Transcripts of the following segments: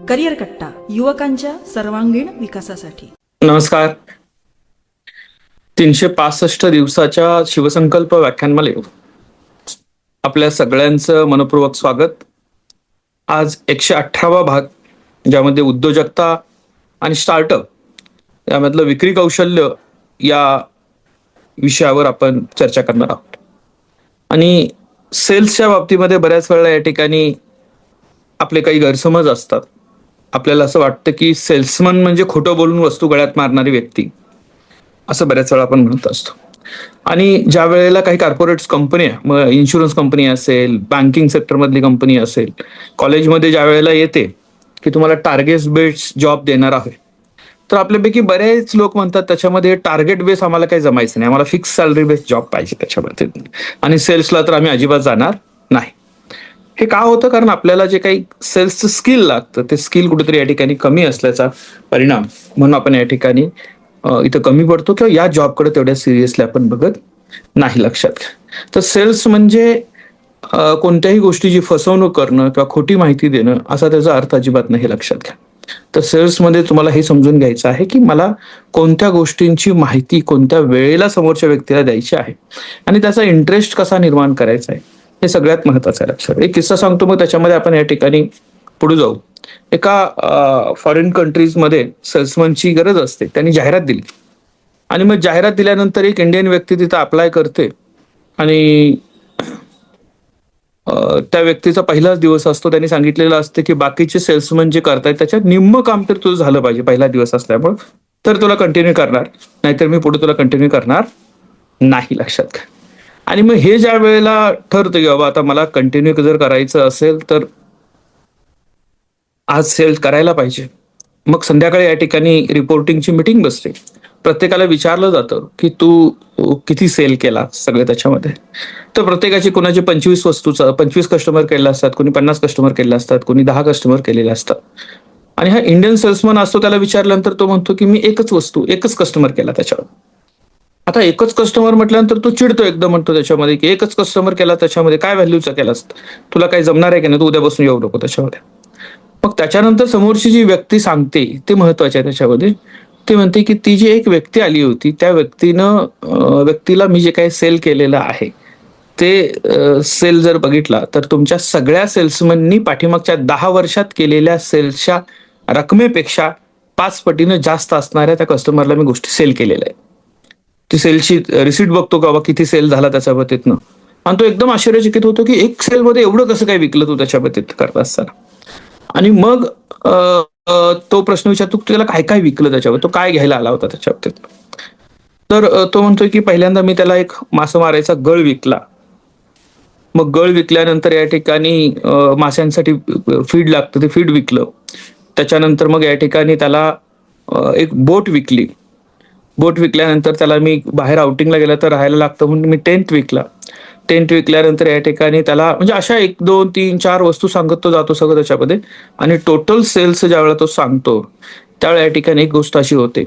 Career कट्टा, युवकांच्या सर्वांगीण विकासासाठी. नमस्कार. 365 दिवसाच्या शिवसंकल्प व्याख्यानमालेत आपल्या सगळ्यांचं मनपूर्वक स्वागत. आज 118वा भाग, ज्यामध्ये उद्योजकता आणि स्टार्टअप यामधलं विक्री कौशल्य या विषयावर आपण चर्चा करणार आहोत. आणि सेल्सच्या बाबतीमध्ये बऱ्याच वेळेला या ठिकाणी आपले काही गैरसमज असतात. आपल्याला असं वाटतं की सेल्समन म्हणजे खोटं बोलून वस्तू गळ्यात मारणारी व्यक्ती, असं बऱ्याच वेळा आपण म्हणत असतो. आणि ज्या वेळेला काही कॉर्पोरेट्स कंपन्या, मग इन्शुरन्स कंपनी असेल, बँकिंग सेक्टरमधली कंपनी असेल, कॉलेजमध्ये ज्या वेळेला येते की तुम्हाला टार्गेट बेस्ड जॉब देणार आहे, तर आपल्यापैकी बरेच लोक म्हणतात त्याच्यामध्ये टार्गेट बेस आम्हाला काही जमायचं नाही, आम्हाला फिक्स सॅलरी बेस्ड जॉब पाहिजे त्याच्यामध्ये, आणि सेल्सला तर आम्ही अजिबात जाणार नाही. हे का होतं? कारण आपल्याला जे काही सेल्सचं स्किल लागतं ते स्किल कुठेतरी या ठिकाणी कमी असल्याचा परिणाम म्हणून आपण या ठिकाणी इथं कमी पडतो किंवा या जॉबकडे तेवढ्या सिरियसली आपण बघत नाही. लक्षात घ्या. तर सेल्स म्हणजे कोणत्याही गोष्टीची फसवणूक करणं किंवा खोटी माहिती देणं असा त्याचा अर्थ अजिबात नाही. लक्षात घ्या. तर सेल्समध्ये तुम्हाला हे समजून घ्यायचं आहे की मला कोणत्या गोष्टींची माहिती कोणत्या वेळेला समोरच्या व्यक्तीला द्यायची आहे आणि त्याचा इंटरेस्ट कसा निर्माण करायचा आहे, हे सगळ्यात महत्वाचं आहे. लक्षात. एक किस्सा सांगतो, मग त्याच्यामध्ये आपण या ठिकाणी पुढे जाऊ. एका फॉरेन कंट्रीजमध्ये सेल्समनची गरज असते. त्यांनी जाहिरात दिली आणि मग जाहिरात दिल्यानंतर एक इंडियन व्यक्ती तिथं अप्लाय करते आणि त्या व्यक्तीचा पहिलाच दिवस असतो. त्यांनी सांगितलेलं असतं की बाकीचे सेल्समन जे करतायत त्याच्यात निम्म काम तर तुझं झालं पाहिजे पहिला दिवस असल्यामुळे, तर तुला कंटिन्यू करणार, नाहीतर मी पुढे तुला कंटिन्यू करणार नाही. लक्षात घ्या. आणि मग हे ज्या वेळेला ठरतं की बाबा आता मला कंटिन्यू जर करायचं असेल तर आज सेल करायला पाहिजे, मग संध्याकाळी या ठिकाणी रिपोर्टिंगची मीटिंग बसते. प्रत्येकाला विचारलं जातं की तू किती सेल केला सगळे त्याच्यामध्ये. तर प्रत्येकाची, कोणाचे 25 कस्टमर केले असतात, कोणी 50 कस्टमर केले असतात, कोणी 10 कस्टमर केलेले असतात. आणि हा इंडियन सेल्समन असतो, त्याला विचारल्यानंतर तो म्हणतो की मी एकच कस्टमर केला त्याच्यावर. आता एकच कस्टमर म्हटल्यानंतर तो चिडतो एकदम, म्हणतो त्याच्यामध्ये की एकच कस्टमर केला, त्याच्यामध्ये काय व्हॅल्यूचा केलास, तुला काय जमणार आहे की नाही, तू उद्यापासून येऊ नको त्याच्यामध्ये. मग त्याच्यानंतर समोरची जी व्यक्ती सांगते ते महत्वाचे आहे त्याच्यामध्ये. ते म्हणते की ती जी एक व्यक्ती आली होती त्या व्यक्तीला मी जे काही सेल केलेलं आहे ते सेल जर बघितला तर तुमच्या सगळ्या सेल्समननी पाठीमागच्या 10 वर्षात केलेल्या सेल्सच्या रकमेपेक्षा 5 पटीनं जास्त असणाऱ्या त्या कस्टमरला मी गोष्टी सेल केलेल्या आहे. ती सेलची रिसिट बघतो का, किती सेल झाला त्याच्या बाबतीतनं, आणि तो एकदम आश्चर्यचकित होतो की एक सेलमध्ये एवढं कसं काय विकलं तू त्याच्या बाबतीत करत असताना. आणि मग तो प्रश्न विचारतो की त्याला काय काय विकलं त्याच्यावर, तो काय घ्यायला आला होता त्याच्या बाबतीत. तर तो म्हणतोय की पहिल्यांदा मी त्याला एक मासा मारायचा गळ विकला. मग गळ विकल्यानंतर या ठिकाणी माशांसाठी फीड लागतं, ते फीड विकलं. त्याच्यानंतर मग या ठिकाणी त्याला एक बोट विकली. बोट विकल्यानंतर त्याला मी बाहेर आउटिंगला गेला तर राहायला लागतं म्हणून मी टेंट विकला. टेंट विकल्यानंतर या ठिकाणी त्याला, म्हणजे अशा 1, 2, 3, 4 वस्तू सांगत तो जातो सगळं त्याच्यामध्ये. आणि टोटल सेल्स ज्या वेळेला तो सांगतो त्यावेळेला या ठिकाणी एक गोष्ट अशी होते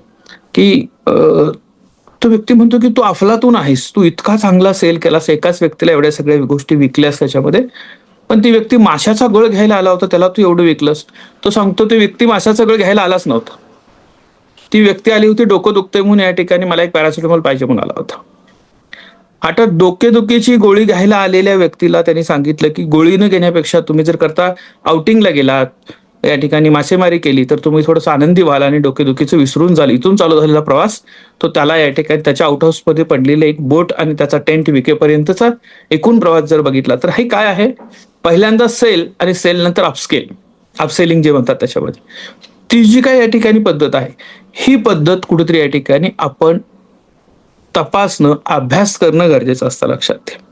की तो व्यक्ती म्हणतो की तू अफलातून आहेस, तू इतका चांगला सेल केलास, एकाच व्यक्तीला एवढ्या सगळ्या गोष्टी विकल्यास त्याच्यामध्ये, पण ती व्यक्ती माशाचा गळ घ्यायला आला होता त्याला तू एवढं विकलंस. तो सांगतो ती व्यक्ती माशाचा गळ घ्यायला आलाच नव्हता. ती व्यक्ती आली होती डोकं दुखतंय म्हणून, या ठिकाणी मला एक पॅरासिटामॉल पाहिजे म्हणून आला होता. आता डोकेदुखीची गोळी घ्यायला आलेल्या व्यक्तीला त्यांनी सांगितलं की गोळी न घेण्यापेक्षा तुम्ही जर करता आउटिंगला गेलात, या ठिकाणी मासेमारी केली तर तुम्ही थोडंसं आनंदी व्हाल आणि डोकेदुखीचं विसरून जाल. इथून चालू झालेला प्रवास तो त्याला या ठिकाणी त्याच्या आउट हाऊसमध्ये पडलेले एक बोट आणि त्याचा टेंट विकेपर्यंतचा एकूण प्रवास जर बघितला तर हे काय आहे, पहिल्यांदा सेल आणि सेल नंतर अपसेलिंग जे म्हणतात त्याच्यामध्ये. ती जी काय या ठिकाणी पद्धत आहे, ही पद्धत कुठेतरी या ठिकाणी आपण तपासणं, अभ्यास करणं गरजेचं असतं. लक्षात ठेवा.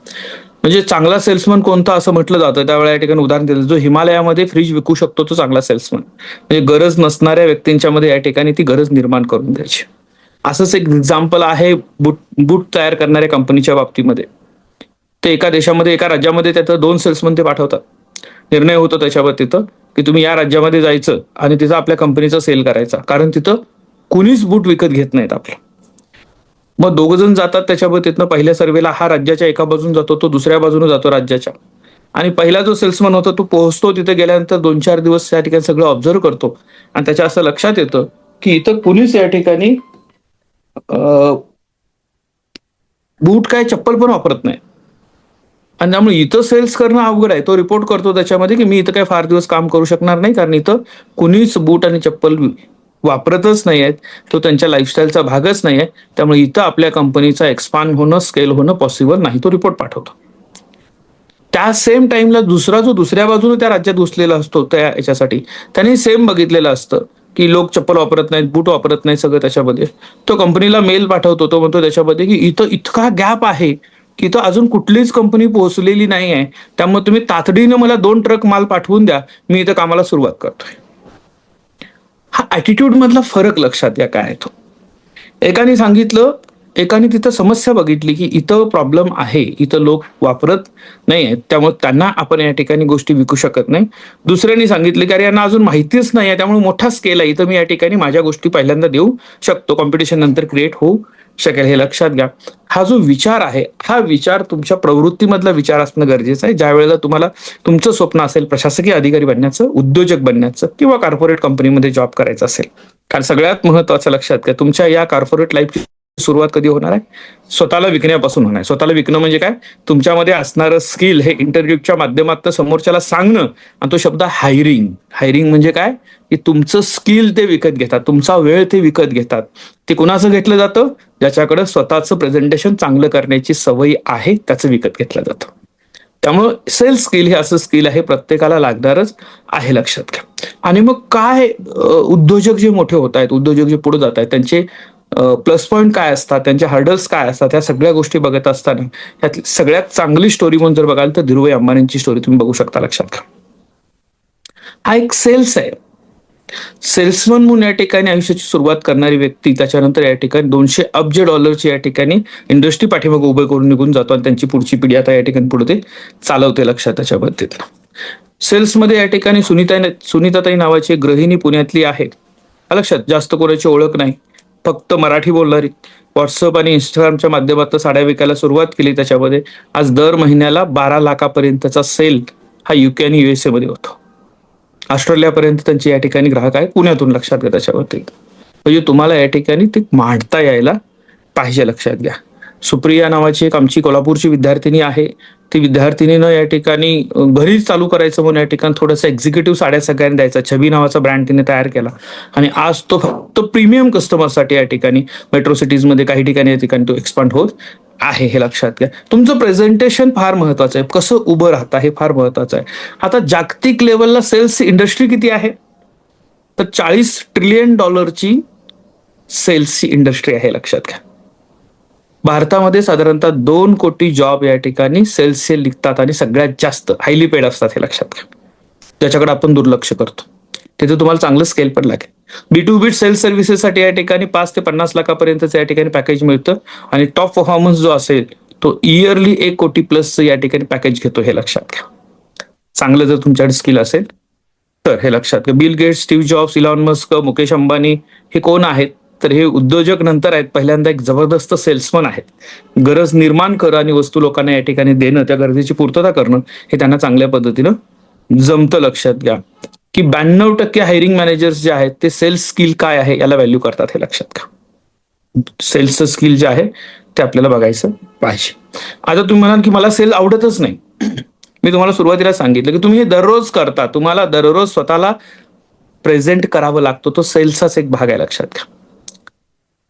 म्हणजे चांगला सेल्समन कोणता असं म्हटलं जातं, त्यावेळेला या ठिकाणी उदाहरण दिलं, जो हिमालयामध्ये फ्रीज विकू शकतो तो चांगला सेल्समन. म्हणजे गरज नसणाऱ्या व्यक्तींच्या मध्ये या ठिकाणी ती गरज निर्माण करून द्यायची. असंच एक एक्झाम्पल आहे बूट तयार करणाऱ्या कंपनीच्या बाबतीमध्ये. ते एका देशामध्ये, एका राज्यामध्ये त्याचं 2 सेल्समन ते पाठवतात. निर्णय होतो त्याच्यावर तिथं की तुम्ही या राज्यामध्ये जायचं आणि तिथं आपल्या कंपनीचा सेल करायचा, कारण तिथं कुणीच बूट विकत घेत नाहीत आपलं. मग 2 जण जातात त्याच्यावर तिथनं पहिल्या सर्वेला, हा राज्याच्या एका बाजून जातो, तो दुसऱ्या बाजूने जातो राज्याच्या. आणि पहिला जो सेल्समन होता तो पोहोचतो तिथे गेल्यानंतर 2-4 दिवस या ठिकाणी सगळं ऑब्झर्व्ह करतो आणि त्याच्या असं लक्षात येतं की इथं कुणीच या ठिकाणी बूट काय चप्पल पण वापरत नाही आणि त्यामुळे इथं सेल्स करणं अवघड आहे. तो रिपोर्ट करतो त्याच्यामध्ये की मी इथं काय फार दिवस काम करू शकणार नाही, कारण इथं कुणीच बूट आणि चप्पल वापरतच नाही आहेत. तो त्यांच्या लाईफस्टाईलचा भागच नाही आहे. त्यामुळे इथं आपल्या कंपनीचा एक्सपांड होणं, स्केल होणं पॉसिबल नाही. तो रिपोर्ट पाठवतो. त्या सेम टाइमला दुसरा जो दुसऱ्या बाजूने त्या राज्यात घुसलेला असतो त्या याच्यासाठी त्याने सेम बघितलेलं असतं की लोक चप्पल वापरत नाहीत, बूट वापरत नाही, सगळं त्याच्यामध्ये. तो कंपनीला मेल पाठवतो. तो म्हणतो त्याच्यामध्ये की इथं इतका गॅप आहे की इथं अजून कुठलीच कंपनी पोहोचलेली नाही आहे. त्यामुळे तुम्ही तातडीनं मला 2 ट्रक माल पाठवून द्या, मी इथं कामाला सुरुवात करतोय. हा ॲटिट्यूड मधला फरक लक्षात या काय आहे तो. एकाने सांगितलं, एकाने तिथं समस्या बघितली की इथं प्रॉब्लेम आहे, इथं लोक वापरत नाही आहेत, त्यामुळे त्यांना आपण या ठिकाणी गोष्टी विकू शकत नाही. दुसऱ्याने सांगितले की अरे यांना अजून माहितीच नाही आहे, त्यामुळे मोठा स्केल आहे, इथं मी या ठिकाणी माझ्या गोष्टी पहिल्यांदा देऊ शकतो, कॉम्पिटिशन नंतर क्रिएट होऊ शकेल. हे लक्षात घ्या. हा जो विचार आहे, हा विचार तुमच्या प्रवृत्तीमधला विचार असणं गरजेचं आहे. ज्या वेळेला तुम्हाला तुमचं स्वप्न असेल प्रशासकीय अधिकारी बनण्याचं, उद्योजक बनण्याचं किंवा कॉर्पोरेट कंपनीमध्ये जॉब करायचं असेल. कारण सगळ्यात महत्वाचं लक्षात घ्या, तुमच्या या कॉर्पोरेट लाईफची सुरुवात कधी होणार आहे? स्वतःला विकण्यापासून होणार आहे. स्वतःला विकणं म्हणजे काय? तुमच्यामध्ये असणारं स्किल हे इंटरव्ह्यूच्या माध्यमातून समोरच्याला सांगणं. आणि तो शब्द हायरिंग. हायरिंग म्हणजे काय? की तुमचं स्किल ते विकत घेतात, तुमचा वेळ ते विकत घेतात. ते कुणाचं घेतलं जातं? ज्याच्याकडे स्वतःचं प्रेझेंटेशन चांगलं करण्याची सवय आहे, त्याचं विकत घेतलं जातं. त्यामुळं सेल्स स्किल हे असं स्किल आहे, प्रत्येकाला लागणारच आहे, लक्षात घ्या. आणि मग काय उद्योजक जे मोठे होत आहेत, उद्योजक जे पुढे जात आहेत, त्यांचे प्लस पॉईंट काय असतात, त्यांचे हर्डल्स काय असतात, ह्या सगळ्या गोष्टी बघत असताना यातली सगळ्यात चांगली स्टोरी म्हणून जर बघाल तर धीरूभाई अंबानींची स्टोरी तुम्ही बघू शकता. लक्षात घ्या, हा एक सेल्स आहे. सेल्समन म्हणून या ठिकाणी आयुष्याची सुरुवात करणारी व्यक्ती त्याच्यानंतर या ठिकाणी $200 अब्ज या ठिकाणी इंडस्ट्री पाठीमागे उभं करून निघून जातो आणि त्यांची पुढची पिढी आता या ठिकाणी पुढे ते चालवते. लक्षात त्याच्या बाबतीत सेल्समध्ये या ठिकाणी सुनीताताई नावाची एक गृहिणी पुण्यातली आहे. लक्षात, जास्त कोणाची ओळख नाही, फक्त मराठी बोलणारी. व्हॉट्सअप आणि इंस्टाग्रामच्या माध्यमातून साड्या विकायला सुरुवात केली. त्याच्यामध्ये आज दर महिन्याला 12 लाखापर्यंतचा सेल हा UK आणि USA मध्ये होतो. ऑस्ट्रेलियापर्यंत त्यांची या ठिकाणी ग्राहक आहे, पुण्यातून. लक्षात घ्या त्याच्यावरती. म्हणजे तुम्हाला या ठिकाणी ते मांडता यायला पाहिजे. लक्षात घ्या. सुप्रिया नावाची एक आमची कोल्हापूरची विद्यार्थिनी आहे. ती विद्यार्थिनीनं या ठिकाणी घरीच चालू करायचं म्हणून या ठिकाणी थोडंसं एक्झिक्युटिव्ह साड्या सगळ्यांना द्यायचा छबी नावाचा ब्रँड तिने तयार केला आणि आज तो फक्त प्रीमियम कस्टमरसाठी या ठिकाणी मेट्रो सिटीजमध्ये काही ठिकाणी या ठिकाणी तो एक्सपांड होत आहे. हे लक्षात घ्या. तुमचं प्रेझेंटेशन फार महत्वाचं आहे, कसं उभं राहता हे फार महत्वाचं आहे. आता जागतिक लेवलला सेल्स इंडस्ट्री किती आहे? तर $40 ट्रिलियन सेल्सची इंडस्ट्री आहे. लक्षात घ्या. भारतामध्ये साधारणतः 2 कोटी जॉब या ठिकाणी सेल्सचे निघतात आणि सगळ्यात जास्त हायली पेड असतात. हे लक्षात घ्या. ज्याच्याकडे आपण दुर्लक्ष करतो. तिथे तुम्हाला चांगलं स्केल पण लागेल. B2B सेल्स सर्व्हिसेससाठी या ठिकाणी 5 ते 50 लाखापर्यंतचं या ठिकाणी पॅकेज मिळतं आणि टॉप परफॉर्मन्स जो असेल तो इयरली 1 कोटी प्लस या ठिकाणी पॅकेज घेतो. हे लक्षात घ्या. चांगलं जर तुमच्याकडे स्किल असेल तर. हे लक्षात घ्या. Bill Gates, Steve Jobs, Elon Musk, Mukesh Ambani हे कोण आहेत? तर हे उद्योजक नंतर आहेत, पहिल्यांदा एक जबरदस्त सेल्समन आहेत. गरज निर्माण करणं आणि वस्तू लोकांना या ठिकाणी देणं, त्या गरजेची पूर्तता करणं हे त्यांना चांगल्या पद्धतीनं जमतं. लक्षात घ्या की 92% हायरिंग मॅनेजर्स जे आहेत ते सेल्स स्किल काय आहे याला व्हॅल्यू करतात. हे लक्षात घ्या. सेल्सचं स्किल जे आहे ते आपल्याला बघायचं पाहिजे. आता तुम्ही म्हणाल की मला सेल आवडतच नाही. मी तुम्हाला सुरुवातीला सांगितलं की तुम्ही हे दररोज करता, तुम्हाला दररोज स्वतःला प्रेझेंट करावं लागतो. तो सेल्सचाच एक भाग आहे. लक्षात घ्या.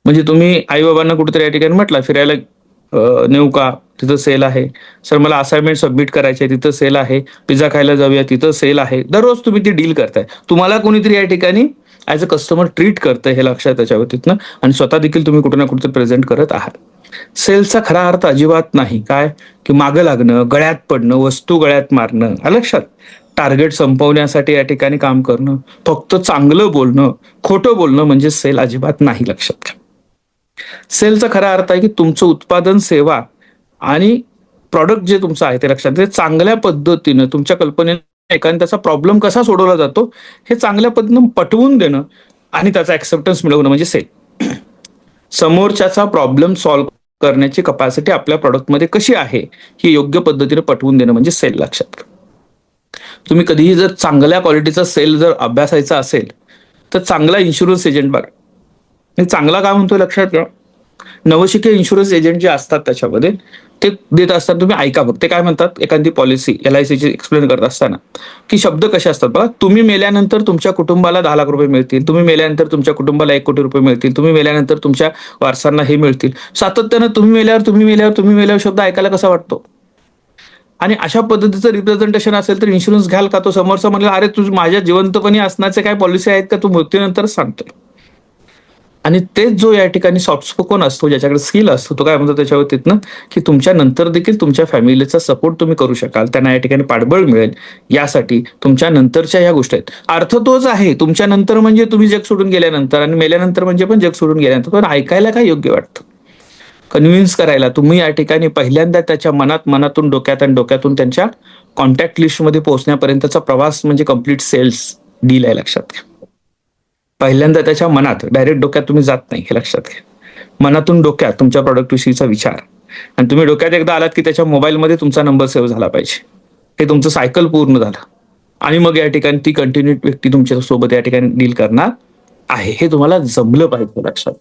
म्हणजे तुम्ही आई बाबांना कुठेतरी या ठिकाणी म्हटलं फिरायला नेऊ का, तिथं सेल आहे. सर मला असाइनमेंट सबमिट करायचे, तिथं सेल आहे. पिझ्झा खायला जाऊया, तिथं सेल आहे. दररोज तुम्ही ती डील करताय. तुम्हाला कोणीतरी या ठिकाणी ॲज अ कस्टमर ट्रीट करतंय. हे लक्षात त्याच्या बाबतीतनं. आणि स्वतः देखील तुम्ही कुठे ना कुठे प्रेझेंट करत आहात. सेल्सचा खरा अर्थ अजिबात नाही काय की मागं लागणं, गळ्यात पडणं, वस्तू गळ्यात मारणं. लक्षात. टार्गेट संपवण्यासाठी या ठिकाणी काम करणं, फक्त चांगलं बोलणं, खोटं बोलणं म्हणजे सेल अजिबात नाही. लक्षात घ्या. सेलचा खरा अर्थ आहे की तुमचं उत्पादन, सेवा आणि प्रॉडक्ट जे तुमचं आहे ते लक्षात घ्या. चांगल्या पद्धतीनं तुमच्या कल्पनेने एखाद्या त्याचा प्रॉब्लेम कसा सोडवला जातो हे चांगल्या पद्धतीनं पटवून देणं आणि त्याचा ऍक्सेप्टन्स मिळवणं म्हणजे सेल. समोरच्याचा प्रॉब्लेम सॉल्व्ह करण्याची कपॅसिटी आपल्या प्रॉडक्टमध्ये कशी आहे ही योग्य पद्धतीने पटवून देणं म्हणजे सेल. लक्षात घ्या. तुम्ही कधीही जर चांगल्या क्वालिटीचा सेल जर अभ्यासायचा असेल तर चांगला इन्शुरन्स एजंट बघा. मी चांगला काय म्हणतोय लक्षात घ्या. नवशिके इन्शुरन्स एजंट जे असतात त्याच्यामध्ये ते देत असतात, तुम्ही ऐका बघ ते काय म्हणतात. एखादी पॉलिसी LIC ची एक्सप्लेन करत असताना की शब्द कसे असतात बघा. तुम्ही मेल्यानंतर तुमच्या कुटुंबाला 10 लाख रुपये मिळतील, तुम्ही मेल्यानंतर तुमच्या कुटुंबाला 1 कोटी रुपये मिळतील, तुम्ही मेल्यानंतर तुमच्या वारसांना हे मिळतील. सातत्यानं तुम्ही मेल्यावर शब्द ऐकायला कसा वाटतो. आणि अशा पद्धतीचं रिप्रेझेंटेशन असेल तर इन्शुरन्स घ्याल का. तो समोरचा म्हणला अरे तू माझ्या जिवंतपणी असण्याचे काय पॉलिसी आहेत का, तू मृत्यूनंतरच सांगतोय. आणि तेच जो या ठिकाणी सॉफ्ट स्पोकन असतो, ज्याच्याकडे स्किल असतो, तो काय म्हणतो त्याच्या बाबतीतनं की तुमच्या नंतर देखील तुमच्या फॅमिलीचा सपोर्ट तुम्ही करू शकाल, त्यांना या ठिकाणी पाठबळ मिळेल, यासाठी तुमच्या नंतरच्या ह्या गोष्टी आहेत. अर्थ तोच आहे, तुमच्या नंतर म्हणजे तुम्ही जग सोडून गेल्यानंतर, आणि मेल्यानंतर म्हणजे पण जग सोडून गेल्यानंतर. पण ऐकायला काय योग्य वाटतं, कन्व्हिन्स करायला तुम्ही या ठिकाणी पहिल्यांदा त्याच्या मनातून डोक्यात आणि डोक्यातून त्यांच्या कॉन्टॅक्ट लिस्टमध्ये पोहोचण्यापर्यंतचा प्रवास म्हणजे कम्प्लीट सेल्स डील आहे, लक्षात घ्या. पहिल्यांदा त्याच्या मनात, डायरेक्ट डोक्यात तुम्ही जात नाही, हे लक्षात घ्या. मनातून डोक्यात तुमच्या प्रॉडक्ट विषयीचा विचार, आणि तुम्ही डोक्यात एकदा आलात की त्याच्या मोबाईलमध्ये तुमचा नंबर सेव्ह झाला पाहिजे. हे तुमचं सायकल पूर्ण झालं, आणि मग या ठिकाणी ती कंटिन्यू व्यक्ती तुमच्या सोबत या ठिकाणी डील करणार आहे. हे तुम्हाला जमलं पाहिजे, लक्षात.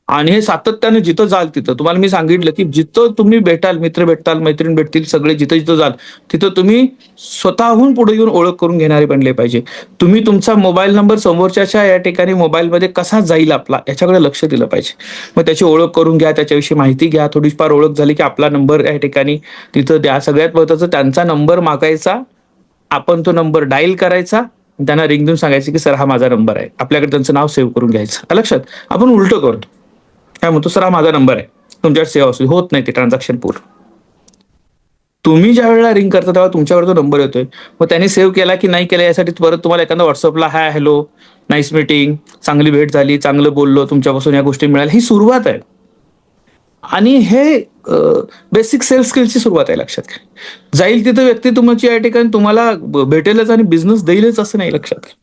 आणि हे सातत्याने जिथं जाल तिथं, तुम्हाला मी सांगितलं की जिथं तुम्ही भेटाल, मित्र भेटताल, मैत्रीण भेटतील, सगळे जिथं जिथं जाल तिथं तुम्ही स्वतःहून पुढे येऊन ओळख करून घेणारे बनले पाहिजे. तुम्ही तुमचा मोबाईल नंबर समोरच्याच्या या ठिकाणी मोबाईलमध्ये कसा जाईल आपला, याच्याकडे लक्ष दिलं पाहिजे. मग त्याची ओळख करून घ्या, त्याच्याविषयी माहिती घ्या. थोडीफार ओळख झाली की आपला नंबर या ठिकाणी तिथं द्या. सगळ्यात महत्त्वाचं त्यांचा नंबर मागायचा, आपण तो नंबर डायल करायचा, त्यांना रिंग देऊन सांगायचं की सर हा माझा नंबर आहे. आपल्याकडे त्यांचं नाव सेव्ह करून घ्यायचं, लक्षात. आपण उलटं करतो, काय म्हणतो सर हा माझा नंबर आहे, तुमच्याकडे सेव्ह असू, होत नाही ते ट्रान्झॅक्शन पूर्ण. तुम्ही ज्या वेळेला रिंग करता तेव्हा तुमच्याकडे तो नंबर येतोय, मग त्यांनी सेव्ह केला की नाही केला यासाठी परत तुम्हाला एखादा व्हॉट्सअपला हाय हॅलो नाईस मीटिंग, चांगली भेट झाली, चांगलं बोललो, तुमच्यापासून या गोष्टी मिळाल्या, ही सुरुवात आहे. आणि हे बेसिक सेल्फ स्किल्सची सुरुवात आहे, लक्षात घ्या. जाईल तिथं व्यक्ती तुमची या ठिकाणी तुम्हाला भेटेलच आणि बिझनेस देईलच असं नाही, लक्षात घ्या.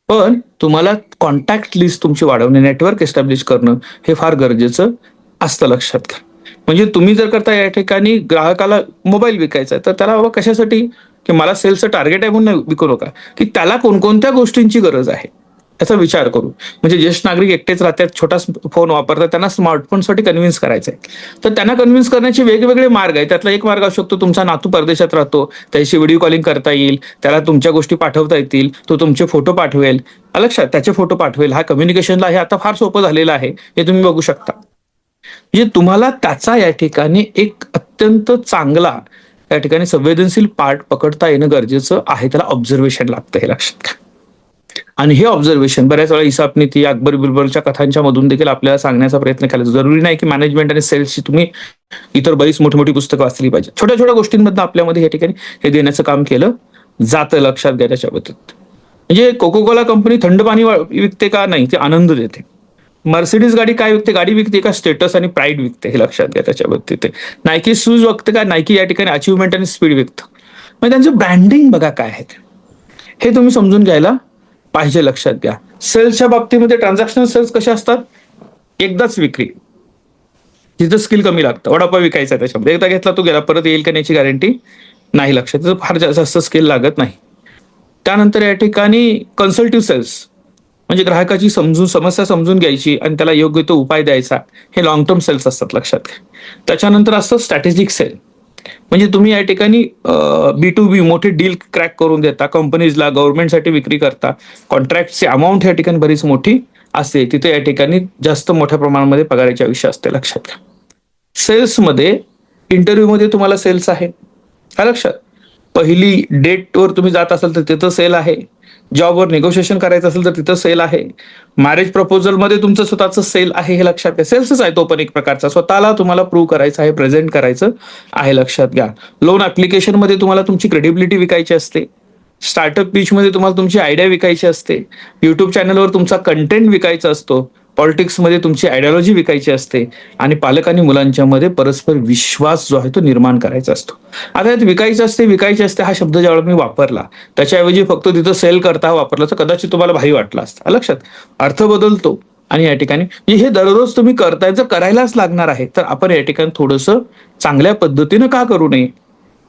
पण तुम्हाला कॉन्टॅक्ट लिस्ट तुमची वाढवणे, नेटवर्क एस्टॅब्लिश करणं हे फार गरजेचं असतं, लक्षात घ्या. म्हणजे तुम्ही जर करता या ठिकाणी ग्राहकाला मोबाईल विकायचा आहे तर त्याला बाबा कशासाठी, की मला सेल्सचं टार्गेट आहे म्हणून विकू नका, की त्याला कोणकोणत्या गोष्टींची गरज आहे याचा विचार करू. म्हणजे ज्येष्ठ नागरिक एकटेच राहतात, छोटा फोन वापरतात, त्यांना स्मार्टफोनसाठी कन्व्हिन्स करायचं आहे, तर त्यांना कन्व्हिन्स करण्याचे वेगवेगळे मार्ग आहेत. त्यातला एक मार्ग असू शकतो, तुमचा नातू परदेशात राहतो, त्याची व्हिडिओ कॉलिंग करता येईल, त्याला तुमच्या गोष्टी पाठवता येतील, तो तुमचे फोटो पाठवेल, लक्षात, त्याचे फोटो पाठवेल. हा कम्युनिकेशनला हे आता फार सोपं झालेलं आहे, हे तुम्ही बघू शकता. म्हणजे तुम्हाला त्याचा या ठिकाणी एक अत्यंत चांगला या ठिकाणी संवेदनशील पार्ट पकडता येणं गरजेचं आहे. त्याला ऑब्झर्वेशन लागतं, हे लक्षात घ्या. आणि हे ऑब्झर्वेशन बऱ्याच वेळा इसाप नीती, अकबर बिरबलच्या कथांच्या मधून देखील आपल्याला सांगण्याचा प्रयत्न केला. जरुरी नाही की मॅनेजमेंट आणि सेल्सची तुम्ही इतर बरीच मोठी मोठी पुस्तकं वाचली पाहिजे. छोट्या छोट्या गोष्टींमधनं आपल्यामध्ये या ठिकाणी हे देण्याचं काम केलं जातं, लक्षात घ्या. त्याच्या बाबतीत म्हणजे कोको कोला कंपनी थंड पाणी विकते का, नाही, ते आनंद देते. मर्सिडीज गाडी काय विकते, गाडी विकते का स्टेटस आणि प्राईड विकते, हे लक्षात घ्या. त्याच्या बाबतीत नायकी शूज विकते का, नायकी या ठिकाणी अचिव्हमेंट आणि स्पीड विकतं. म्हणजे त्यांचं ब्रँडिंग बघा काय आहे, हे तुम्ही समजून घ्यायला पाहिजे, लक्षात घ्या. सेल्सच्या बाबतीमध्ये ट्रान्झॅक्शनल सेल्स कसे असतात, एकदाच विक्री, जिथं स्किल कमी लागतं. वडापाव विकायचा त्याच्यामध्ये एकदा घेतला तो गेला, परत येईल का याची गॅरंटी नाही, लक्षात. फार जास्त स्किल लागत नाही. त्यानंतर या ठिकाणी कन्सल्टिव्ह सेल्स म्हणजे ग्राहकाची समस्या समजून घ्यायची आणि त्याला योग्य तो उपाय द्यायचा, हे लॉंग टर्म सेल्स असतात, लक्षात घ्या. त्याच्यानंतर असतं स्ट्रॅटेजिक सेल, म्हणजे तुम्ही या ठिकाणी B2B मोठे डील क्रॅक करून देता, कंपनीजला, गव्हर्नमेंटसाठी विक्री करता. कॉन्ट्रॅक्टची अमाऊंट या ठिकाणी बरीच मोठी असते, तिथे या ठिकाणी जास्त मोठ्या प्रमाणामध्ये पगाराची आयुष्य असते, लक्षात घ्या. सेल्समध्ये इंटरव्ह्यूमध्ये तुम्हाला सेल्स आहे, लक्षात. पहिली डेटवर तुम्ही जात असाल तर तिथं सेल आहे, जॉबवर निगोशिएशन करायचं असेल तर तिथं सेल आहे, मॅरेज प्रपोजलमध्ये तुमचं स्वतःचं सेल आहे, हे लक्षात घ्या. सेल्सच आहे तो पण एक प्रकारचा, स्वतःला तुम्हाला प्रूव्ह करायचं आहे, प्रेझेंट करायचं आहे, लक्षात घ्या. लोन ऍप्लिकेशनमध्ये तुम्हाला तुमची क्रेडिबिलिटी विकायची असते, स्टार्टअप पिचमध्ये तुम्हाला तुमची आयडिया विकायची असते, युट्यूब चॅनलवर तुमचा कंटेंट विकायचा असतो, पॉलिटिक्समध्ये तुमची आयडिओलॉजी विकायची असते, आणि पालक आणि मुलांच्या मध्ये परस्पर विश्वास जो आहे तो निर्माण करायचा असतो. आता यात विकायचे असते हा शब्द ज्यावेळेला मी वापरला, त्याच्याऐवजी फक्त तिथं सेल करता वापरला तर कदाचित तुम्हाला भारी वाटला असता, लक्षात. अर्थ बदलतो. आणि या ठिकाणी हे दररोज तुम्ही करताय, जर करायलाच लागणार आहे तर आपण या ठिकाणी थोडंसं चांगल्या पद्धतीनं का करू नये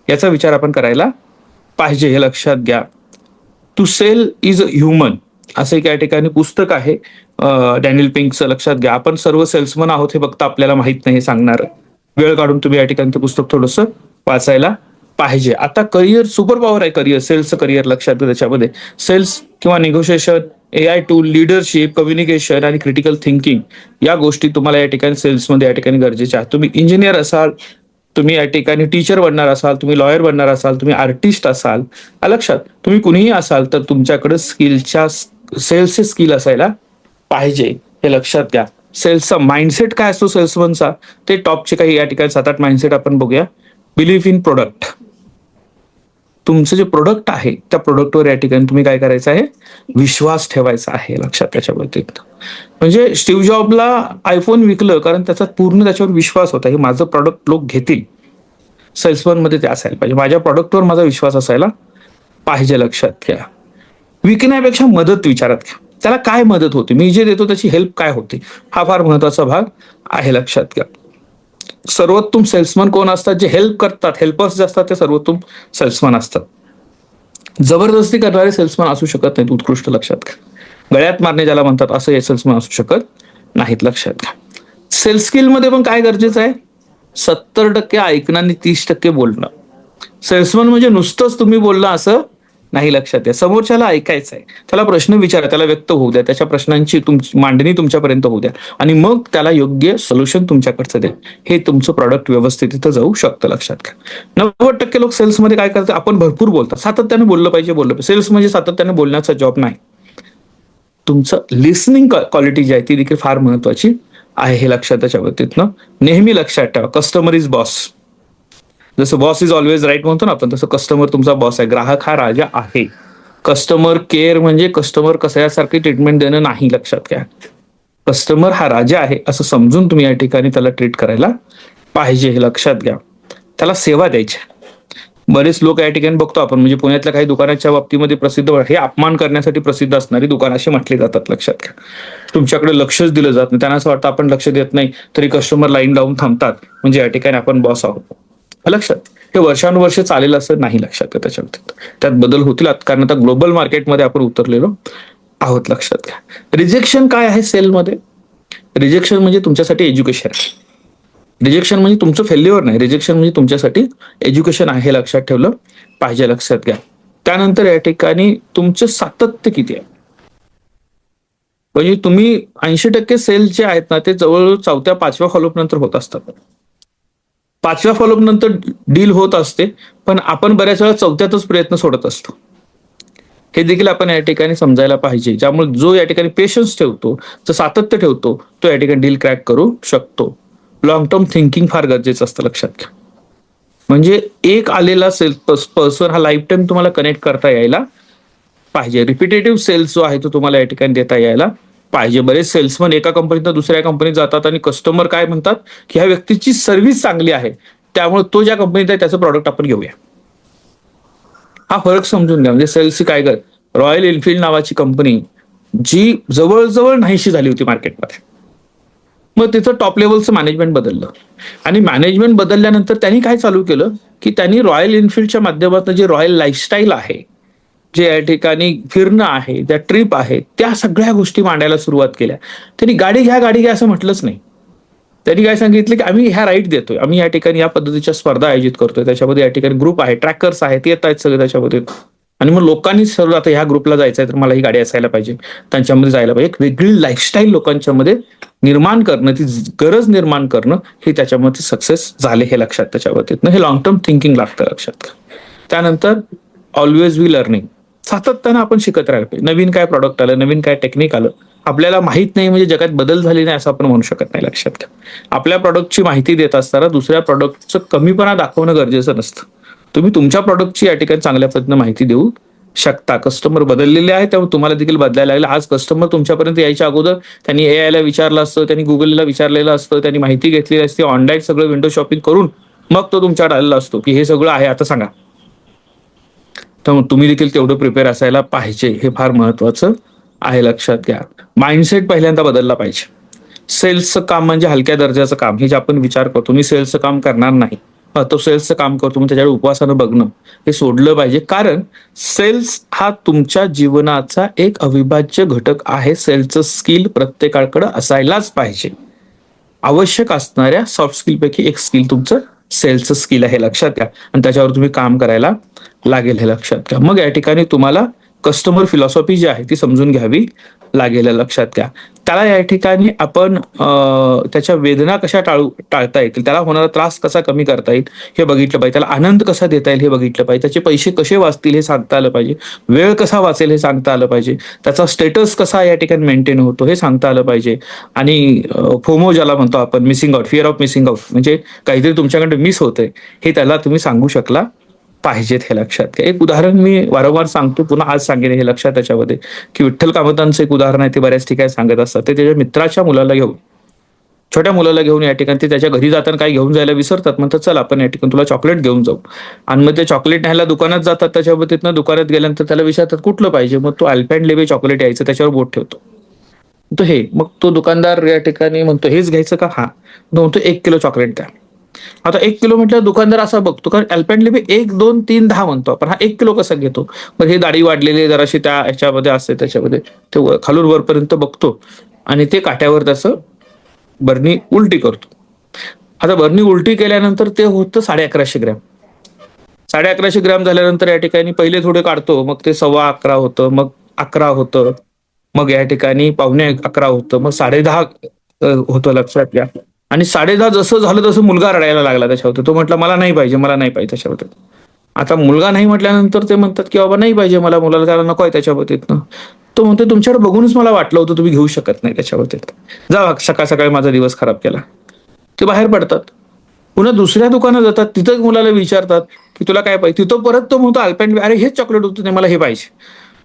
याचा विचार आपण करायला पाहिजे हे लक्षात घ्या. To sell is a human असं एक या ठिकाणी पुस्तक आहे डॅनियल पिंकचं. लक्षात घ्या, आपण सर्व सेल्समन आहोत हे फक्त आपल्याला माहित नाही हे सांगणार. वेळ काढून तुम्ही या ठिकाणी ते पुस्तक थोडंसं वाचायला पाहिजे. आता करिअर सुपर पॉवर आहे, करिअर सेल्सचं करिअर. लक्षात घ्या, त्याच्यामध्ये सेल्स किंवा negotiation, AI tool, leadership, communication आणि क्रिटिकल थिंकिंग या गोष्टी तुम्हाला या ठिकाणी सेल्समध्ये या ठिकाणी गरजेच्या आहेत. तुम्ही इंजिनियर असाल, तुम्ही या ठिकाणी टीचर बनणार असाल, तुम्ही लॉयर बनणार असाल, तुम्ही आर्टिस्ट असाल, लक्षात तुम्ही कुणीही असाल तर तुमच्याकडे स्किलच्या सेल्सचे स्किल असायला पाहिजे हे लक्षात घ्या. सेल्सचा माइंडसेट काय असतो सेल्समनचा, ते टॉपचे काही या ठिकाणी 7-8 माइंडसेट आपण बघूया. बिलीव्ह इन प्रोडक्ट, तुमचं जे प्रोडक्ट आहे त्या प्रोडक्टवर या ठिकाणी तुम्ही काय करायचं आहे, विश्वास ठेवायचा आहे. लक्षात त्याच्याबद्दल म्हणजे स्टीव्ह जॉबला आयफोन विकलं कारण त्याचा पूर्ण त्याच्यावर विश्वास होता, हे माझं प्रॉडक्ट लोक घेतील. सेल्समन मध्ये ते असायला पाहिजे, माझ्या प्रॉडक्टवर माझा विश्वास असायला पाहिजे. लक्षात घ्या, विकण्यापेक्षा मदत विचारात घ्या. त्याला काय मदत होते, मी जे देतो त्याची हेल्प काय होते, हा फार महत्वाचा भाग आहे. लक्षात घ्या, सर्वोत्तम सेल्समन कोण असतात, जे हेल्प करतात, हेल्पर्स जे असतात ते सर्वोत्तम सेल्समन असतात. जबरदस्ती करणारे सेल्समन असू शकत नाहीत उत्कृष्ट. लक्षात घ्या, गळ्यात मारणे ज्याला म्हणतात असं हे सेल्समन असू शकत नाहीत. लक्षात घ्या, सेल्स स्किल मध्ये पण काय गरजेचं आहे, 70% ऐकणं आणि 30% बोलणं. सेल्समन म्हणजे नुसतंच तुम्ही बोलणं असं नाही. लक्षात घ्या, समोरच्याला ऐकायचं आहे, त्याला प्रश्न विचारा, त्याला व्यक्त होऊ द्या, त्याच्या प्रश्नांची तुमची मांडणी तुमच्यापर्यंत होऊ द्या आणि मग त्याला योग्य सोल्युशन तुमच्याकडचं द्या. हे तुमचं प्रॉडक्ट व्यवस्थित तिथं जाऊ शकतं. लक्षात घ्या, 90% लोक सेल्समध्ये काय करतात, आपण भरपूर बोलतात, सातत्याने बोललं पाहिजे. सेल्स म्हणजे सातत्याने बोलण्याचा जॉब नाही. तुमचं लिसनिंग क्वालिटी जी आहे ती देखील फार महत्वाची आहे हे लक्षात त्याच्या बाबतीतनं नेहमी लक्षात ठेवा. कस्टमर इज बॉस, जसं बॉस इज ऑलवेज राईट म्हणतो ना आपण, तसं कस्टमर तुमचा बॉस आहे, ग्राहक हा राजा आहे. कस्टमर केअर म्हणजे कस्टमर कशासारखी ट्रीटमेंट देणं नाही. लक्षात घ्या, कस्टमर हा राजा आहे असं समजून तुम्ही या ठिकाणी त्याला ट्रीट करायला पाहिजे हे लक्षात घ्या. त्याला सेवा द्यायची. बरेच लोक या ठिकाणी बघतो आपण, म्हणजे पुण्यातल्या काही दुकानाच्या बाबतीमध्ये प्रसिद्ध, हे अपमान करण्यासाठी प्रसिद्ध असणारी दुकान अशी म्हटली जातात. लक्षात घ्या, तुमच्याकडे लक्षच दिलं जात नाही, त्यांना असं वाटतं आपण लक्ष देत नाही तरी कस्टमर लाईन लावून थांबतात, म्हणजे या ठिकाणी आपण बॉस आहोत. लक्षात, हे वर्षानुवर्ष चालेल असं नाही. लक्षात घ्या, त्यात बदल होतील कारण आता ग्लोबल मार्केटमध्ये आपण उतरलेलो आहोत. लक्षात घ्या, रिजेक्शन काय आहे सेलमध्ये, रिजेक्शन म्हणजे तुमच्यासाठी एज्युकेशन आहे. रिजेक्शन म्हणजे तुमचं फेल्युअर नाही, रिजेक्शन म्हणजे तुमच्यासाठी एज्युकेशन आहे, हे लक्षात ठेवलं पाहिजे. लक्षात घ्या, त्यानंतर या ठिकाणी तुमचं सातत्य किती आहे, म्हणजे तुम्ही 80% सेल जे आहेत ना ते जवळजवळ 4थ्या-5व्या फॉलोअप नंतर होत असतात. 5व्या फॉलोअप नंतर डील होत असते, पण आपण बऱ्याच वेळा 4थ्यातच प्रयत्न सोडत असतो. हे देखील आपण या ठिकाणी समजायला पाहिजे. ज्यामुळे जो या ठिकाणी पेशन्स ठेवतो, जो सातत्य ठेवतो, तो या ठिकाणी डील क्रॅक करू शकतो. लॉंग टर्म थिंकिंग फार गरजेचं असतं. लक्षात घ्या, म्हणजे एक आलेला सेल्स पर्सन हा लाईफ टाईम तुम्हाला कनेक्ट करता यायला पाहिजे. रिपिटेटिव्ह सेल्स जो आहे तो तुम्हाला या ठिकाणी देता यायला पाहिजे. बरेच सेल्समन एका कंपनीतून दुसऱ्या कंपनीत जातात आणि कस्टमर काय म्हणतात की ह्या व्यक्तीची सर्व्हिस चांगली आहे, त्यामुळे तो ज्या कंपनीत आहे त्याचं प्रॉडक्ट आपण घेऊया. हा फरक समजून घ्या. म्हणजे सेल्सची काय कर, रॉयल एनफिल्ड नावाची कंपनी जी जवळजवळ नाहीशी झाली होती मार्केटमध्ये, मग तिथं टॉप लेवलचं मॅनेजमेंट बदललं आणि मॅनेजमेंट बदलल्यानंतर त्यांनी काय चालू केलं की त्यांनी रॉयल एनफिल्डच्या माध्यमातून जे रॉयल लाईफस्टाईल आहे, जे या ठिकाणी फिरणं आहे, त्या ट्रिप आहे, त्या सगळ्या गोष्टी मांडायला सुरुवात केल्या. त्यांनी गाडी घ्या असं म्हटलंच नाही. त्यांनी काय सांगितलं की आम्ही ह्या राईड देतोय, आम्ही या ठिकाणी या पद्धतीच्या स्पर्धा आयोजित करतोय, त्याच्यामध्ये या ठिकाणी ग्रुप आहे, ट्रॅकर्स आहेत, येत आहेत सगळे त्याच्यामध्ये. आणि मग लोकांनी सर्व आता ह्या ग्रुपला जायचं आहे तर मला ही गाडी असायला पाहिजे, त्यांच्यामध्ये जायला पाहिजे. एक वेगळी लाईफस्टाईल लोकांच्या मध्ये निर्माण करणं, ती गरज निर्माण करणं, हे त्याच्यामध्ये सक्सेस झाले हे लक्षात त्याच्यावरती. हे लॉंग टर्म थिंकिंग लागतं लक्षात. त्यानंतर ऑलवेज बी लर्निंग, सातत्यानं आपण शिकत राहिलं पाहिजे. नवीन काय प्रॉडक्ट आलं, नवीन काय टेक्निक आलं, आपल्याला माहित नाही म्हणजे जगात बदल झाले नाही असं आपण म्हणू शकत नाही. लक्षात घ्या, आपल्या प्रॉडक्टची माहिती देत असताना दुसऱ्या प्रॉडक्टचं कमीपणा दाखवणं गरजेचं नसतं. तुम्ही तुमच्या प्रॉडक्टची या ठिकाणी चांगल्या पद्धतीने माहिती देऊ शकता. कस्टमर बदललेले आहे त्यामुळे तुम्हाला देखील बदलायला लागेल. आज कस्टमर तुमच्यापर्यंत यायच्या अगोदर त्यांनी AI ला विचारलं असतं, त्यांनी गुगलला विचारलेलं असतं, त्यांनी माहिती घेतलेली असते, ऑनलाईन सगळं विंडो शॉपिंग करून मग तो तुमच्याकडे आलेला असतो की हे सगळं आहे आता सांगा. त्यामुळे तुम्ही देखील तेवढं प्रिपेअर असायला पाहिजे, हे फार महत्वाचं आहे. लक्षात घ्या, माइंडसेट पहिल्यांदा बदलला पाहिजे. सेल्सचं काम म्हणजे हलक्या दर्जाचं काम, हे जे आपण विचार करतो, मी सेल्सचं काम करणार नाही, तो सेल्सचं काम करतो मग त्याच्याकडे उपवासानं बघणं हे सोडलं पाहिजे. कारण सेल्स हा तुमच्या जीवनाचा एक अविभाज्य घटक आहे. सेल्सचं स्किल प्रत्येकाकडे असायलाच पाहिजे. आवश्यक असणाऱ्या सॉफ्ट स्किल पैकी एक स्किल तुमचं सेल्सचं स्किल आहे, लक्षात घ्या. आणि त्याच्यावर तुम्ही काम करायला लागेल हे लक्षात घ्या. मग या ठिकाणी तुम्हाला कस्टमर फिलॉसॉफी जी आहे ती समजून घ्यावी लागेल हे लक्षात घ्या. त्याला या ठिकाणी आपण त्याच्या वेदना कशा टाळता येतील, त्याला होणारा त्रास कसा कमी करता येईल हे बघितलं पाहिजे. त्याला आनंद कसा देता येईल हे बघितलं पाहिजे. त्याचे पैसे कसे वाचतील हे सांगता आलं पाहिजे. वेळ कसा वाचेल हे सांगता आलं पाहिजे. त्याचा स्टेटस कसा या ठिकाणी मेंटेन होतो हे सांगता आलं पाहिजे. आणि फोमो ज्याला म्हणतो आपण, missing out, fear of missing out, म्हणजे काहीतरी तुमच्याकडे मिस होतंय हे त्याला तुम्ही सांगू शकला पाहिजेत हे लक्षात घ्या. एक उदाहरण मी वारंवार सांगतो, पुन्हा आज सांगेन हे लक्षात त्याच्यामध्ये, की विठ्ठल कामतांचं एक उदाहरण आहे, ते बऱ्याच ठिकाणी सांगत असतात. ते त्याच्या मित्राच्या मुलाला घेऊन, छोट्या मुलाला घेऊन या ठिकाणी ते त्याच्या घरी जाताना काही घेऊन जायला विसरतात. म्हणतात चल आपण या ठिकाणी तुला चॉकलेट घेऊन जाऊ. आणि मग ते चॉकलेट न्यायला दुकानात जातात. त्याच्यावर तिथनं दुकानात गेल्यानंतर त्याला विचारतात कुठलं पाहिजे. मग तो अल्पेंडलेबे चॉकलेट यायचं, त्याच्यावर बोट ठेवतो. तो हे, मग तो दुकानदार या ठिकाणी म्हणतो हेच घ्यायचं का. हा, म्हणतो 1 किलो चॉकलेट द्या. आता 1 किलो म्हटलं दुकानदार असा बघतो, कारण अल्पेंडलेबे 1, 2, 3, 10 म्हणतो आपण, हा 1 किलो कसा घेतो. मग हे दाढी वाढलेली जराशी त्या ह्याच्यामध्ये असते, त्याच्यामध्ये ते खालून वरपर्यंत बघतो आणि ते काट्यावर त्याचं बरणी उलटी करतो. आता बरणी उलटी केल्यानंतर ते होतं 1150 ग्रॅम. 1150 ग्रॅम झाल्यानंतर या ठिकाणी पहिले थोडे काढतो, मग ते 11.25 होतं, मग 11 होतं, मग या ठिकाणी 11.25 होतं, मग 10.5 होतं, लक्षात घ्या. आणि 10.5 जसं झालं तसं मुलगा रडायला लागला त्याच्यावरती. तो म्हटला मला नाही पाहिजे, मला नाही पाहिजे त्याच्यावरती. आता मुलगा नाही म्हटल्यानंतर ते म्हणतात की बाबा नाही पाहिजे मला, मुलाला त्याला नको आहे त्याच्यावरतीतनं. तो म्हणतो तुमच्याकडे बघूनच मला वाटलं होतं तुम्ही घेऊ शकत नाही त्याच्यावरती, जा सकाळ सकाळी माझा दिवस खराब केला. ते बाहेर पडतात, पुन्हा दुसऱ्या दुकानात जातात, तिथं मुलाला विचारतात की तुला काय पाहिजे. तिथं परत तो म्हणतो अल्पेंड, अरे हेच चॉकलेट होतं नाही, मला हे पाहिजे.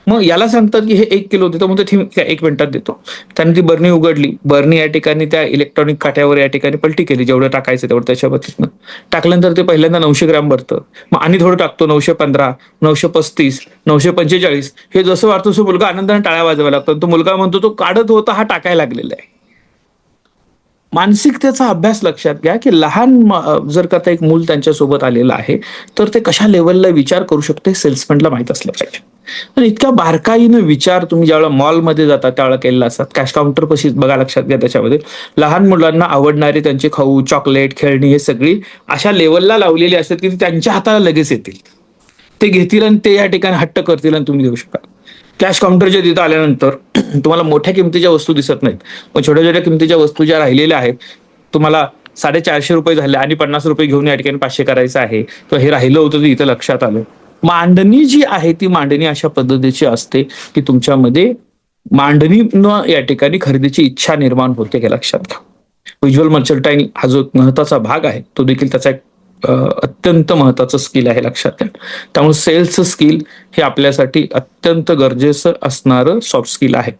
मग याला सांगतात की हे 1 किलो देतो, म्हणतो ठीक आहे 1 मिनिटात देतो. त्याने ती बरणी उघडली, बरणी या ठिकाणी त्या इलेक्ट्रॉनिक काट्यावर या ठिकाणी पलटी केली, जेवढं टाकायचं तेवढं त्याच्यावरतीनं टाकल्यानंतर ते पहिल्यांदा 900 ग्रॅम भरतं, मग आणि थोडं टाकतो 915, 935, 945. हे जसं वाटतं तसं मुलगा आनंदाने टाळ्या वाजवायला लागतो. तो मुलगा म्हणतो तो काढत होता हा टाकायला लागलेला आहे. मानसिकतेचा अभ्यास लक्षात घ्या, की लहान जर का एक मूल त्यांच्यासोबत आलेलं आहे तर ते कशा लेवलला विचार करू शकते सेल्समॅनला माहित असलं पाहिजे. तर इतक्या बारकाईनं विचार तुम्ही ज्यावेळेला मॉलमध्ये जाता त्यावेळेला केलेला असतात. कॅश काउंटर पशी बघा, लक्षात घ्या, त्याच्यामध्ये लहान मुलांना आवडणारे त्यांचे खाऊ, चॉकलेट, खेळणी हे सगळी अशा लेवलला लावलेली असतात की त्यांच्या हाताला लगेच येतील, ते घेतील आणि ते या ठिकाणी हट्ट करतील आणि तुम्ही घेऊ शकाल. कॅश काउंटरच्या तिथं आल्यानंतर तुम्हाला मोठ्या किमतीच्या वस्तू दिसत नाहीत, पण छोट्या छोट्या किमतीच्या वस्तू ज्या राहिलेल्या आहेत, तुम्हाला 450 रुपये झाले आणि 50 रुपये घेऊन या ठिकाणी 500 करायचं आहे, तर हे राहिलं होतं ते इथं लक्षात आलं. मांडणी जी आहे ती मांडणी अशा पद्धतीची असते की तुमच्यामध्ये मांडणी या ठिकाणी खरेदीची इच्छा निर्माण होते, हे लक्षात घ्या. व्हिज्युअल मर्चंटाईन हा जो महत्वाचा भाग आहे तो देखील त्याचा एक अत्यंत महत्वाचं स्किल आहे, लक्षात घ्या. त्यामुळे सेल्सचं स्किल हे आपल्यासाठी अत्यंत गरजेचं असणारं सॉफ्ट स्किल आहे.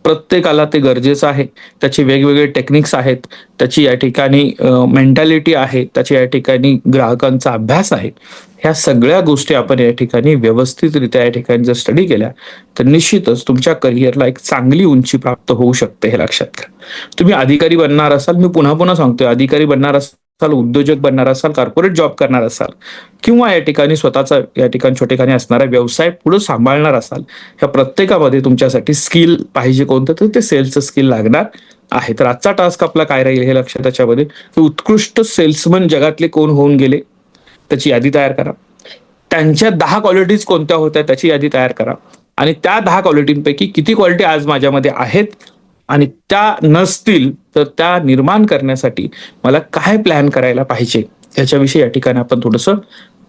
प्रत्येकाला ते गरजेचं आहे. त्याचे वेगवेगळे टेक्निक्स आहेत, त्याची या ठिकाणी मेंटॅलिटी आहे, त्याची या ठिकाणी ग्राहकांचा अभ्यास आहे. ह्या सगळ्या गोष्टी आपण या ठिकाणी व्यवस्थितरित्या या ठिकाणी जर स्टडी केल्या तर निश्चितच तुमच्या करिअरला एक चांगली उंची प्राप्त होऊ शकते, हे लक्षात घ्या. तुम्ही अधिकारी बनणार असाल, मी पुन्हा पुन्हा सांगतोय, अधिकारी बनणार असाल, उद्योजक बनणार असाल, कॉर्पोरेट जॉब करणार असाल, किंवा या ठिकाणी स्वतःचा या ठिकाणी छोटेखानी असणारा व्यवसाय पुढे सांभाळणार असाल, ह्या प्रत्येकामध्ये तुमच्यासाठी स्किल पाहिजे कोणतं, तर ते सेल्सचं स्किल लागणार आहे. तर आजचा टास्क आपला काय राहील हे लक्षात, त्याच्यामध्ये उत्कृष्ट सेल्समन जगातले कोण होऊन गेले त्याची यादी तयार करा. त्यांच्या 10 क्वालिटीज कोणत्या होत्या त्याची यादी तयार करा. आणि त्या 10 क्वालिटींपैकी किती क्वालिटी आज माझ्यामध्ये आहेत आणि त्या नसतील तर त्या निर्माण करण्यासाठी मला काय प्लॅन करायला पाहिजे याच्याविषयी या ठिकाणी आपण थोडंसं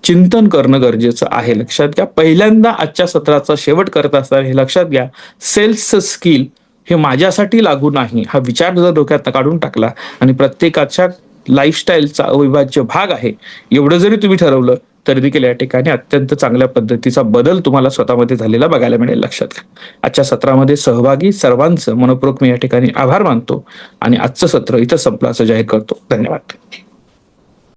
चिंतन करणं गरजेचं आहे, लक्षात घ्या. पहिल्यांदा आजच्या सत्राचा शेवट करत असताना हे लक्षात घ्या, सेल्सचं स्किल हे माझ्यासाठी लागू नाही हा विचार जर डोक्यात काढून टाकला आणि प्रत्येकाच्या लाईफस्टाईलचा अविभाज्य भाग आहे एवढं जरी तुम्ही ठरवलं तरी देखील या ठिकाणी अत्यंत चांगल्या पद्धतीचा बदल तुम्हाला स्वतःमध्ये झालेला बघायला मिळेल, लक्षात घ्या. आजच्या सत्रामध्ये सहभागी सर्वांचं मनपूर्वक मी या ठिकाणी आभार मानतो आणि आजचं सत्र इथं संपलं असं जाहीर करतो. धन्यवाद.